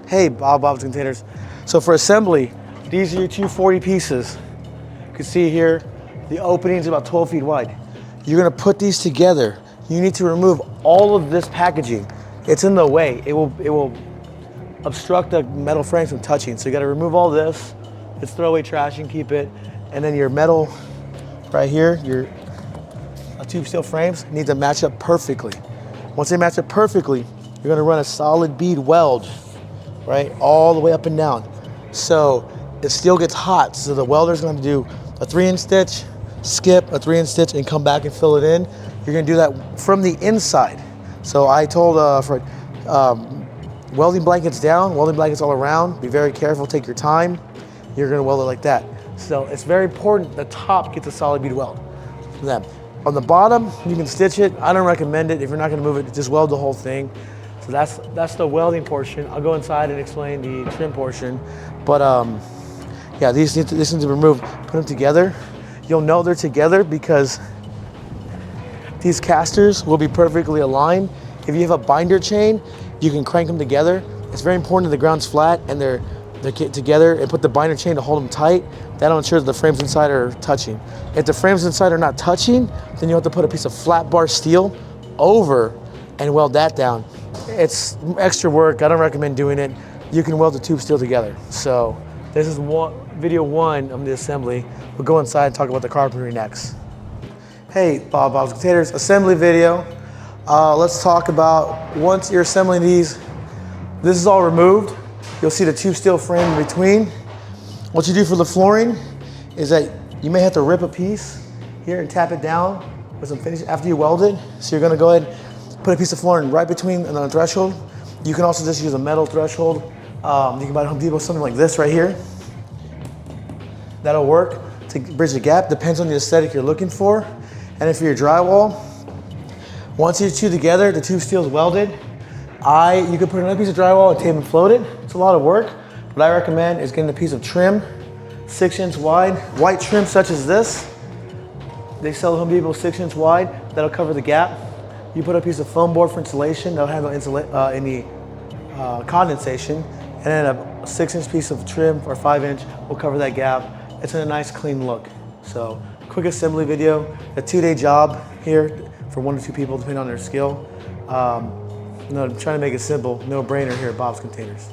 Hey, Bob's Containers. So for assembly, these are your 240 pieces. You can see here, the opening is about 12 feet wide. You're gonna put these together. You need to remove all of this packaging. It's in the way. It will obstruct the metal frames from touching. So you gotta remove all this. It's throwaway trash and keep it. And then your metal right here, your tube steel frames need to match up perfectly. Once they match up perfectly, you're gonna run a solid bead weld, right, all the way up and down. So the steel gets hot, so the welder's gonna have to do a 3-inch stitch, skip a 3-inch stitch, and come back and fill it in. You're gonna do that from the inside. So I told Fred, welding blankets down, welding blankets all around. Be very careful, take your time. You're gonna weld it like that. So it's very important the top gets a solid bead weld. Then on the bottom, you can stitch it. I don't recommend it. If you're not gonna move it, just weld the whole thing. So that's the welding portion. I'll go inside and explain the trim portion. But yeah, these need to be removed. Put them together. You'll know they're together because these casters will be perfectly aligned. If you have a binder chain, you can crank them together. It's very important that the ground's flat and they're together, and put the binder chain to hold them tight. That'll ensure that the frames inside are touching. If the frames inside are not touching, then you have to put a piece of flat bar steel over and weld that down. It's extra work. I don't recommend doing it. You can weld the tube steel together. So this is video one of the assembly. We'll go inside and talk about the carpentry next. Hey, Bob's Containers assembly video. Let's talk about once you're assembling these, this is all removed. You'll see the tube steel frame in between. What you do for the flooring is that you may have to rip a piece here and tap it down with some finish after you weld it. So you're gonna go ahead, put a piece of flooring right between the threshold. You can also just use a metal threshold. You can buy at Home Depot something like this right here. That'll work to bridge the gap, depends on the aesthetic you're looking for. And then for your drywall, once these two together, the tube steel is welded, you can put another piece of drywall and tape and float it. It's a lot of work. What I recommend is getting a piece of trim, 6-inch wide, white trim such as this. They sell at Home Depot 6-inch wide. That'll cover the gap. You put a piece of foam board for insulation. That'll handle any condensation. And then a 6-inch piece of trim or 5-inch will cover that gap. It's in a nice clean look. So quick assembly video, a 2-day job here for 1 to 2 people depending on their skill. I'm trying to make it simple, no brainer here at Bob's Containers.